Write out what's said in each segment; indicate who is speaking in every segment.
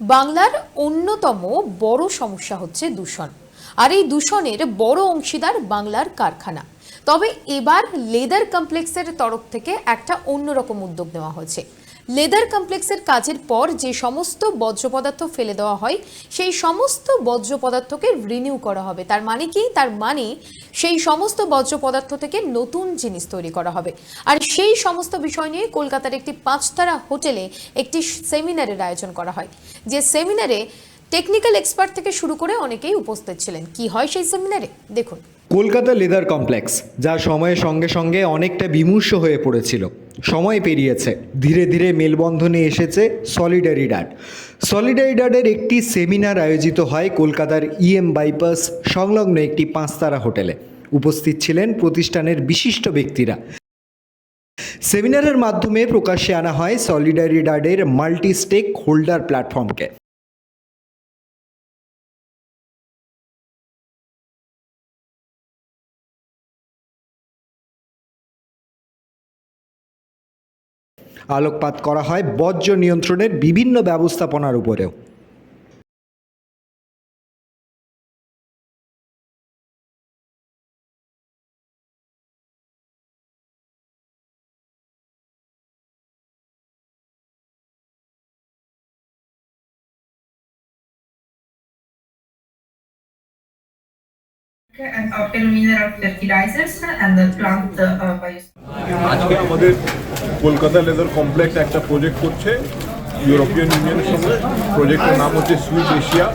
Speaker 1: বাংলার অন্যতম বড় সমস্যা হচ্ছে দূষণ, আর এই দূষণের বড় অংশীদার বাংলার কারখানা। তবে এবার লেদার কমপ্লেক্সের তরফ থেকে একটা অন্যরকম উদ্যোগ নেওয়া হয়েছে। লেদার কমপ্লেক্সের কাজের পর যে সমস্ত বর্জ্য পদার্থ ফেলে দেওয়া হয়, সেই সমস্ত বর্জ্য পদার্থকে রিনিউ করা হবে। তার মানে কি? তার মানে সেই সমস্ত বর্জ্য পদার্থ থেকে নতুন জিনিস তৈরি করা হবে। আর সেই সমস্ত বিষয় নিয়ে কলকাতার একটি 5 তারা হোটেলে একটি সেমিনারের আয়োজন করা হয়। যে সেমিনারে টেকনিক্যাল এক্সপার্ট থেকে শুরু করে অনেকেই উপস্থিত ছিলেন। কি হয় সেই সেমিনারে, দেখুন।
Speaker 2: কলকাতা লেদার কমপ্লেক্স, যা সময়ের সঙ্গে সঙ্গে অনেকটা বিমূর্ষ হয়ে পড়েছিল, সময় পেরিয়েছে, ধীরে ধীরে মেলবন্ধনে এসেছে সলিডারিডাড। সলিডারিডাডের একটি সেমিনার আয়োজিত হয় কলকাতার বাইপাস সংলগ্ন একটি 5 তারা হোটেলে। উপস্থিত ছিলেন প্রতিষ্ঠানের বিশিষ্ট ব্যক্তিরা। সেমিনারের মাধ্যমে প্রকাশ্যে আনা হয় সলিডারিডাডের মাল্টি স্টেক হোল্ডার প্ল্যাটফর্মকে। আলোকপাত করা হয় বর্জ্য নিয়ন্ত্রণের বিভিন্ন ব্যবস্থাপনার উপরেও।
Speaker 3: And obtain mineral fertilizers and the plant
Speaker 4: আজকে আমাদের কলকাতা লেদার কমপ্লেক্স একটা প্রজেক্ট করছে ইউরোপিয়ান ইউনিয়নের সঙ্গে। প্রজেক্টের নাম হচ্ছে সুইস এশিয়া।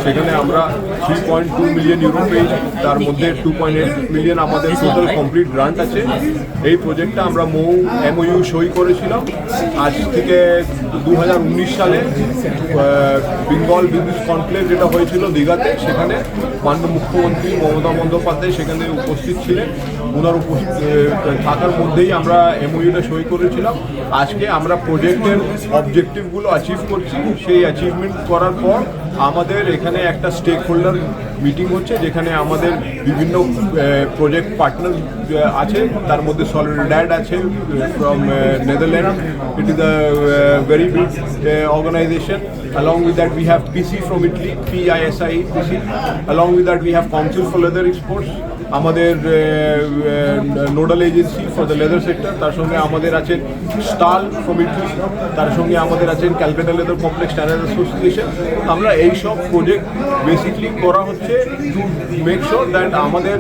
Speaker 4: সেখানে আমরা 3.2 মিলিয়ন ইউরো পেয়েছি, তার মধ্যে 2.8 মিলিয়ন আমাদের টোটাল কমপ্লিট গ্রান্ট আছে। এই প্রজেক্টটা আমরা এমওইউ সই করেছিলাম আজ থেকে 2019 সালে বেঙ্গল বিজনেস কনক্লেভ যেটা হয়েছিল দীঘাতে। সেখানে মাননীয় মুখ্যমন্ত্রী মমতা বন্দ্যোপাধ্যায় সেখানে উপস্থিত ছিলেন। ওনার থাকার মধ্যেই আমরা এমওইউটা সই করেছিলাম। আজকে আমরা প্রজেক্টের অবজেক্টিভগুলো অ্যাচিভ করছি। সেই অ্যাচিভমেন্ট করার পর আমাদের এখানে একটা স্টেক হোল্ডার মিটিং হচ্ছে, যেখানে আমাদের বিভিন্ন প্রজেক্ট পার্টনার আছে। তার মধ্যে সলিডারিডাড আছে from Netherland. It is a very big organization. Along with that we have PC from Italy, PISI PC. Along with that we have Council for Leather Exports, আমাদের nodal agency for the leather sector. তার সঙ্গে আমাদের আছেন stall from Italy, তার সঙ্গে আমাদের আছেন Calcutta leather complex standard association. আমরা এই সব প্রজেক্ট বেসিকলি করা হচ্ছে টু মেক শিওর দ্যাট আমাদের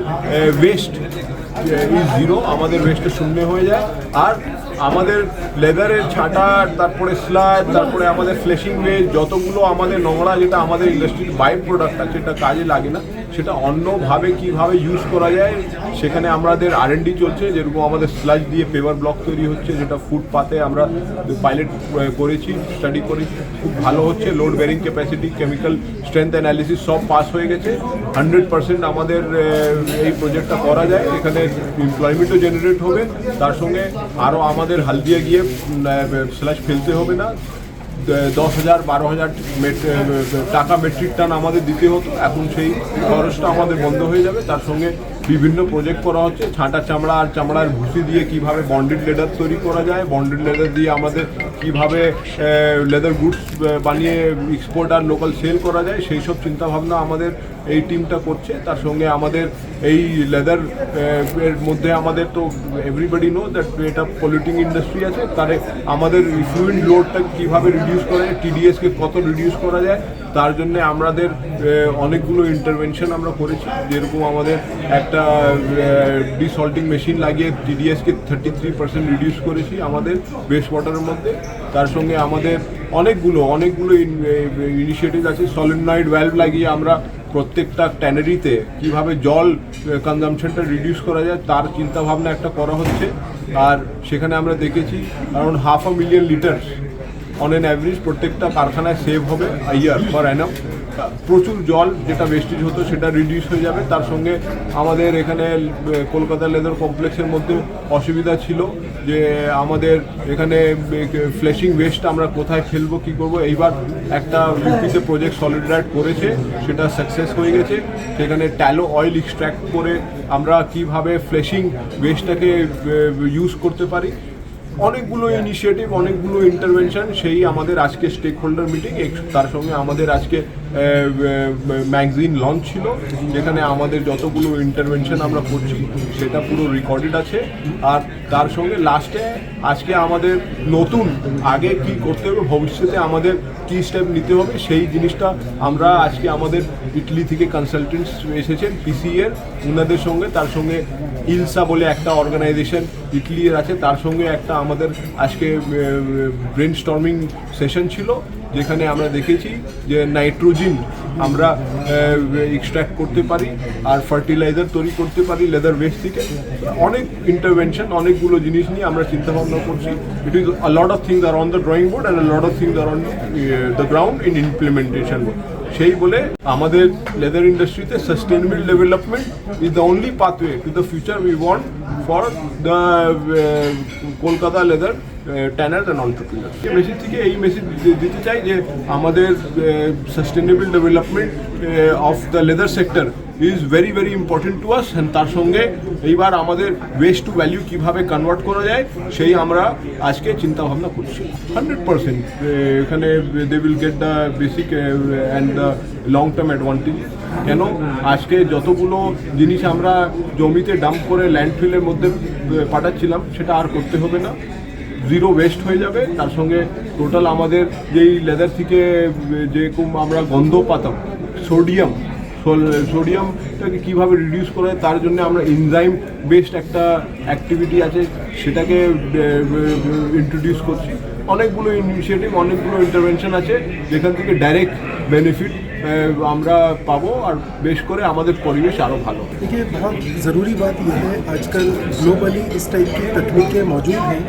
Speaker 4: ওয়েস্ট ইজ জিরো, আমাদের ওয়েস্টটা শূন্য হয়ে যায়। আর আমাদের লেদারের ছাটা, তারপরে স্লাজ, তারপরে আমাদের ফ্লেশিং ওয়েস্ট, যতগুলো আমাদের নোংরা যেটা আমাদের ইন্ডাস্ট্রির বাই প্রোডাক্ট আছে, এটা কাজে লাগে না, সেটা অন্যভাবে কীভাবে ইউজ করা যায় সেখানে আমাদের R&D চলছে। যেরকম আমাদের স্লাজ দিয়ে পেপার ব্লক তৈরি হচ্ছে, যেটা ফুটপাতে আমরা পাইলট করেছি, স্টাডি করেছি, খুব ভালো হচ্ছে। Load bearing capacity, chemical strength analysis সব পাস হয়ে গেছে। 100% আমাদের এই প্রজেক্টটা করা যায়। এখানে এমপ্লয়মেন্টও জেনারেট হবে, তার সঙ্গে আরও আমাদের হালদিয়া গিয়ে স্লাজ ফেলতে হবে না। 10,000 12,000 টাকা মেট্রিক টন আমাদের দিতে হতো, এখন সেই খরচটা আমাদের বন্ধ হয়ে যাবে। তার সঙ্গে বিভিন্ন প্রজেক্ট করা হচ্ছে, ছাঁটা চামড়া আর চামড়ার ভুসি দিয়ে কিভাবে বন্ডেড লেদার তৈরি করা যায়, বন্ডেড লেদার দিয়ে আমাদের কিভাবে লেদার গুডস বানিয়ে এক্সপোর্ট আর লোকাল সেল করা যায়, সেই সব চিন্তাভাবনা আমাদের এই টিমটা করছে। তার সঙ্গে আমাদের এই লেদার এর মধ্যে আমাদের তো এভরিবডি নো দ্যাট এটা পলিউটিং ইন্ডাস্ট্রি আছে, তারে আমাদের ইফ্লুয়েন্ট লোডটা কীভাবে রিডিউস করা যায়, টিডিএসকে কত রিডিউস করা যায়, তার জন্য আমাদের অনেকগুলো ইন্টারভেনশন আমরা করেছি। যেরকম আমাদের একটা ডিসল্টিং মেশিন লাগিয়ে টিডিএসকে 33% রিডিউস করেছি আমাদের ওয়েস্ট ওয়াটারের মধ্যে। তার সঙ্গে আমাদের অনেকগুলো ইনিশিয়েটিভ আছে। সলিনয়েড ভ্যালভ লাগিয়ে আমরা প্রত্যেকটা ট্যানারিতে কীভাবে জল কনজামশনটা রিডিউস করা যায় তার চিন্তাভাবনা একটা করা হচ্ছে। আর সেখানে আমরা দেখেছি around 500,000 litre on an average প্রত্যেকটা কারখানায় সেভ হবে ইয়ার পার অ্যানাম। প্রচুর জল যেটা ওয়েস্টেজ হতো সেটা রিডিউস হয়ে যাবে। তার সঙ্গে আমাদের এখানে কলকাতা লেদার কমপ্লেক্সের মধ্যে অসুবিধা ছিল যে আমাদের এখানে ফ্লেশিং ওয়েস্ট আমরা কোথায় ফেলবো, কী করবো। এইবার একটা ইউপিতে প্রজেক্ট সলিডারিড করেছে, সেটা সাকসেস হয়ে গেছে। সেখানে ট্যালো অয়েল এক্সট্র্যাক্ট করে আমরা কিভাবে ফ্লেশিং ওয়েস্টটাকে ইউজ করতে পারি অনেকগুলো ইনিশিয়েটিভ, অনেকগুলো ইন্টারভেনশন, সেই আমাদের আজকে স্টেক হোল্ডার মিটিং। তার সঙ্গে আমাদের আজকে ম্যাগাজিন লঞ্চ ছিল, যেখানে আমাদের যতগুলো ইন্টারভেনশন আমরা করছি সেটা পুরো রেকর্ডেড আছে। আর তার সঙ্গে লাস্টে আজকে আমাদের নতুন আগে কি করতে হবে, ভবিষ্যতে আমাদের কী স্টেপ নিতে হবে, সেই জিনিসটা আমরা আজকে আমাদের ইটালি থেকে কনসালটেন্টস এসেছেন পিসিএর, ওনাদের সঙ্গে, তার সঙ্গে ইলসা বলে একটা অর্গানাইজেশন ইটালির আছে, তার সঙ্গে একটা আমাদের আজকে ব্রেন স্টর্মিং সেশন ছিল, যেখানে আমরা দেখেছি যে নাইট্রোজেন আমরা এক্সট্র্যাক্ট করতে পারি আর ফার্টিলাইজার তৈরি করতে পারি লেদার ওয়েস্ট থেকে। অনেক ইন্টারভেনশন, অনেকগুলো জিনিস নিয়ে আমরা চিন্তা ভাবনা করছি। It is a lot of things are on the drawing board and a lot of things are on the ground in implementation. সেই বলে আমাদের লেদার ইন্ডাস্ট্রিতে sustainable development is the only pathway to the future we want for the Kolkata leather tanner and entrepreneur. Message থেকে এই message দিতে চাই যে আমাদের sustainable development of the leather sector is very very important to us. And তার সঙ্গে এইবার আমাদের ওয়েস্ট টু ভ্যালিউ কীভাবে কনভার্ট করা যায় সেই আমরা আজকে চিন্তা ভাবনা করছি। 100% এখানে they will get the basic and the long term advantage. কেন আজকে যতগুলো জিনিস আমরা জমিতে ডাম্প করে ল্যান্ডফিলের মধ্যে পাঠাচ্ছিলাম সেটা আর করতে হবে না, জিরো ওয়েস্ট হয়ে যাবে। তার সঙ্গে টোটাল আমাদের যেই লেদার থেকে যেরকম আমরা গন্ধ পাতাম, সোডিয়ামটাকে কীভাবে রিডিউস করে তার জন্য আমরা এনজাইম বেসড একটা অ্যাক্টিভিটি আছে সেটাকে ইন্ট্রোডিউস করছি। অনেকগুলো ইনিশিয়েটিভ, অনেকগুলো ইন্টারভেনশন আছে যেখান থেকে ডাইরেক্ট বেনিফিট আমরা পাবো আর বেশ করে আমাদের পরিবেশ আরও ভালো।
Speaker 5: देखिए, बहुत ज़रूरी बात यह है आजकल ग्लोबली इस टाइप की तकनीकें मौजूद हैं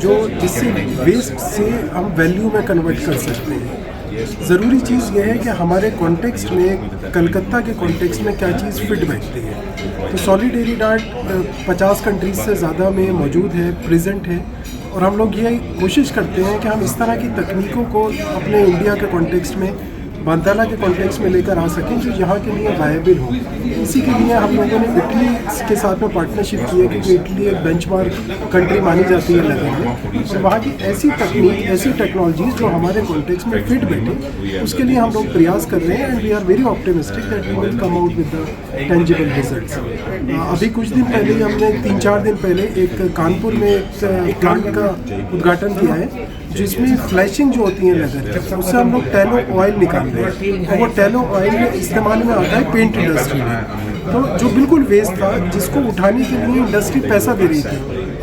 Speaker 5: जो जिससे वेस्ट से हम वैल्यू में कन्वर्ट कर सकते हैं। ज़रूरी चीज़ यह है कि हमारे कॉन्टेक्स्ट में, कलकत्ता के कॉन्टेक्स्ट में क्या चीज़ फिट बैठती है। तो सॉलिडेरी डार्ट 50 कंट्रीज से ज़्यादा में मौजूद है, प्रेजेंट है, और हम लोग ये कोशिश करते हैं कि हम इस तरह की तकनीकों को अपने इंडिया के कॉन्टेक्स्ट में, बांदाला के कॉन्टेक्स्ट में लेकर आ सकें जो यहाँ के लिए वायबल हो। इसी के लिए हम लोगों ने इटली के साथ में पार्टनरशिप की है, क्योंकि इटली एक बेंचमार्क कंट्री मानी जाती है लेदर में। तो वहाँ की ऐसी तकनीक, ऐसी टेक्नोलॉजीज जो हमारे कॉन्टेक्स्ट में फिट बैठे, उसके लिए हम लोग प्रयास कर रहे हैं। And we are very optimistic that we will come out with the tangible results. अभी कुछ दिन पहले ही हमने 3-4 दिन पहले एक कानपुर में एक प्लांट का उद्घाटन किया है जिसमें फ्लैशिंग जो होती है लेदर, उससे हम लोग टैलो ऑयल निकालते हैं, और वो टैलो ऑयल इस्तेमाल में आता है पेंट इंडस्ट्री में। तो जो बिल्कुल वेस्ट था, जिसको उठाने के लिए इंडस्ट्री पैसा दे रही थी,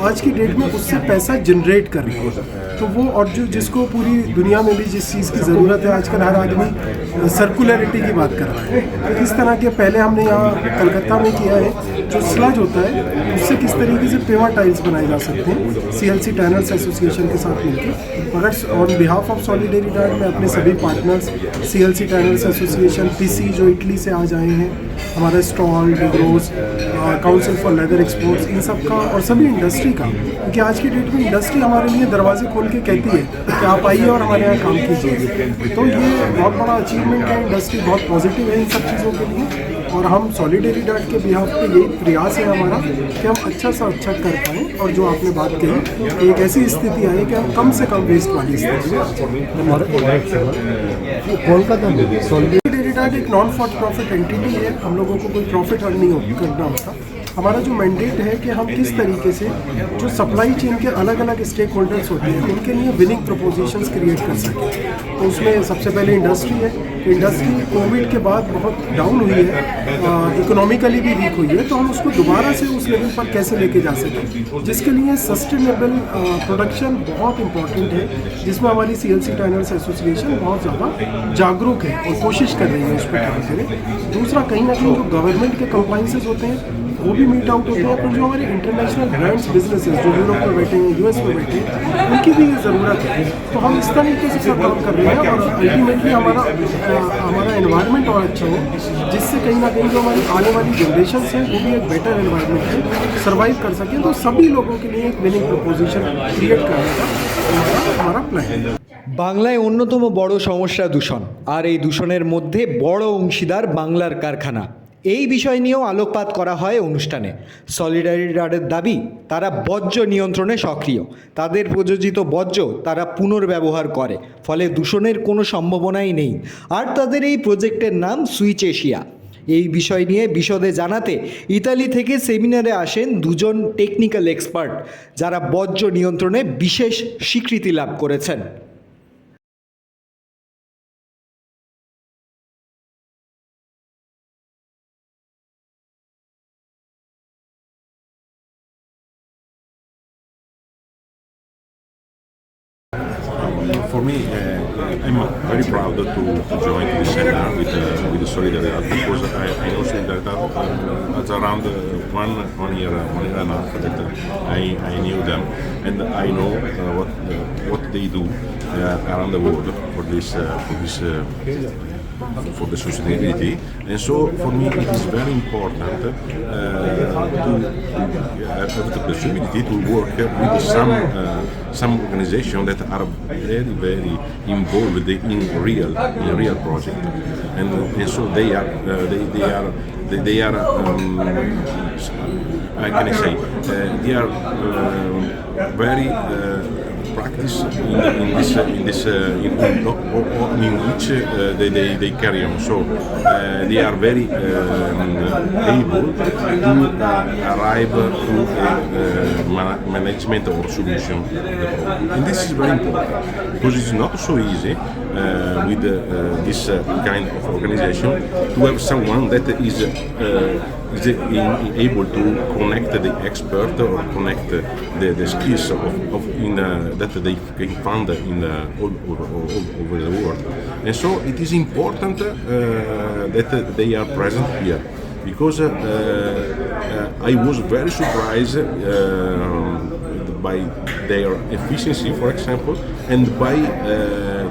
Speaker 5: आज की डेट में उससे पैसा जनरेट कर रही है। तो वो, और जो जिसको पूरी दुनिया में भी जिस चीज़ की ज़रूरत है, आजकल हर आदमी सर्कुलरिटी की बात कर रहा है। तो इस तरह के पहले हमने यहाँ कलकत्ता में किया है, जो स्लज होता है उससे किस तरीके से पेवर टाइल्स बनाए जा सकते हैं CLC टैनर्स एसोसिएशन के साथ मिलकर। मगर on behalf of Solidaridad में अपने सभी partners CLC tanners association, PC जो इटली से आज आए हैं, हमारा स्टॉल, डिग्रोस, काउंसिल फॉर लेदर एक्सपोर्ट्स, इन सब का और सभी इंडस्ट्री का, क्योंकि आज की डेट में इंडस्ट्री हमारे लिए दरवाजे खोल के कहती है कि आप आइए और हमारे यहाँ काम कीजिए। तो ये बहुत बड़ा अचीवमेंट है, इंडस्ट्री बहुत पॉजिटिव है इन सब चीज़ों के लिए। और हम सॉलिडेरी डार्ट के बिहाफ पे यही प्रयास है हमारा कि हम अच्छा सा अच्छा कर पाएँ, और जो आपने बात कही कि एक ऐसी स्थिति आई कि हम कम से कम वेस्ट वाली स्थिति में। सॉलिडेरी डार्ट एक नॉन फॉर प्रॉफिट एंटिटी है, हम लोगों को कोई प्रॉफिट अर्न नहीं करना होता। हमारा जो मैंडेट है कि हम किस तरीके से जो सप्लाई चेन के अलग अलग स्टेक होल्डर्स होते हैं उनके लिए विनिंग प्रपोजिशंस क्रिएट कर सकें। तो उसमें सबसे पहले इंडस्ट्री है। इंडस्ट्री कोविड के बाद बहुत डाउन हुई है, इकोनॉमिकली भी वीक हुई है, तो हम उसको दोबारा से उस लेवल पर कैसे लेके जा सकें, जिसके लिए सस्टेनेबल प्रोडक्शन बहुत इंपॉर्टेंट है, जिसमें हमारी CLC टैनर्स एसोसिएशन बहुत ज़्यादा जागरूक है और कोशिश कर रही है उस पर काम करें। दूसरा, कहीं ना कहीं जो गवर्नमेंट के कंप्लाइंसेस होते हैं वो भी मीट आउट होते हैं, पर जो हमारे इंटरनेशनल ब्रांड्स बिजनेसेस जो यूरोप में बैठे हैं, US में बैठे हैं, उनकी भी ये ज़रूरत है। तो हम इस तरीके से सब काम कर रहे हैं, और अल्टीमेटली हमारा एनवायरनमेंट और अच्छा हो, जिससे कहीं ना कहीं जो हमारी आने वाली जनरेशन है वो भी एक बेटर एनवायरनमेंट में सर्वाइव कर सकें। तो सभी लोगों के लिए एक विनिंग प्रपोजिशन क्रिएट करने का हमारा प्लान है।
Speaker 2: বাংলায় অন্যতম বড় সমস্যা দূষণ, আর এই দূষণের মধ্যে বড় অংশীদার বাংলার কারখানা। এই বিষয় নিয়েও আলোকপাত করা হয় অনুষ্ঠানে। সলিডারিডাডের দাবি, তারা বর্জ্য নিয়ন্ত্রণে সক্রিয়। তাদের প্রযোজিত বর্জ্য তারা পুনর্ব্যবহার করে, ফলে দূষণের কোনো সম্ভাবনাই নেই। আর তাদের এই প্রজেক্টের নাম সুইচ এশিয়া। এই বিষয় নিয়ে বিশদে জানাতে ইতালি থেকে সেমিনারে আসেন দুজন টেকনিক্যাল এক্সপার্ট, যারা বর্জ্য নিয়ন্ত্রণে বিশেষ স্বীকৃতি লাভ করেছেন।
Speaker 6: For me, I'm very proud to join this seminar with the Solidaridad, because I know Solidaridad it's around one year and a half that I knew them, and I know what they do around the world for the sustainability. And so for me it is very important to have the possibility to work with some organizations that are very involved in real project, and so they are how can I say, they are very practice in which they carry on. So they are very able to arrive to a management or solution of the problem. And this is very important, because it's not so easy with this kind of organization to have someone that is able to connect the expert or connect the skills that they can find all over the world. And so it is important that they are present here, because I was very surprised by their efficiency, for example, and by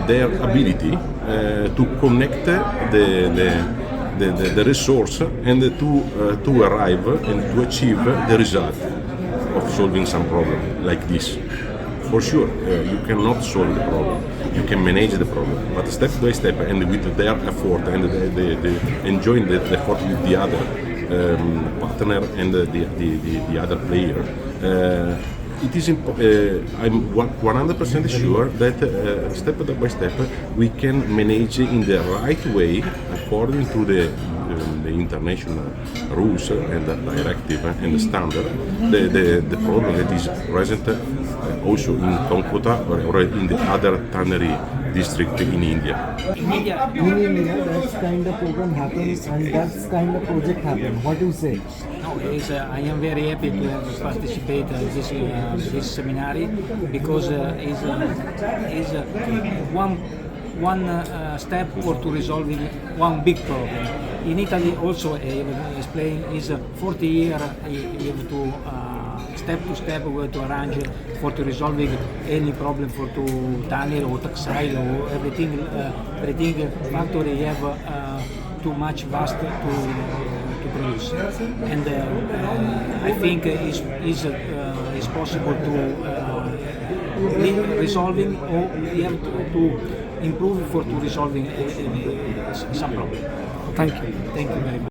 Speaker 6: their ability to connect the resource and to arrive and to achieve the result of solving some problem like this. For sure, you cannot solve the problem. You can manage the problem, but step by step, and with their effort and the enjoying the effort with the other partner and the other player. It is I'm 100% sure that step by step we can manage in the right way according to the international rules and the directive and the standard, the problem that is present also in Konkota or in the other tannery district in India.
Speaker 7: In India, that kind of program happens and that kind of project happen. What do you say?
Speaker 8: No, I am very happy to have participate this seminar, because is one step for to resolving one big problem. In Italy also, explain is 40 years you have to step we have to arrange for to resolving any problem for to tanner or textile or everything factory have too much vast to produce, and I think is possible to resolving, or we have to improve for to resolving some problem. Thank you very much.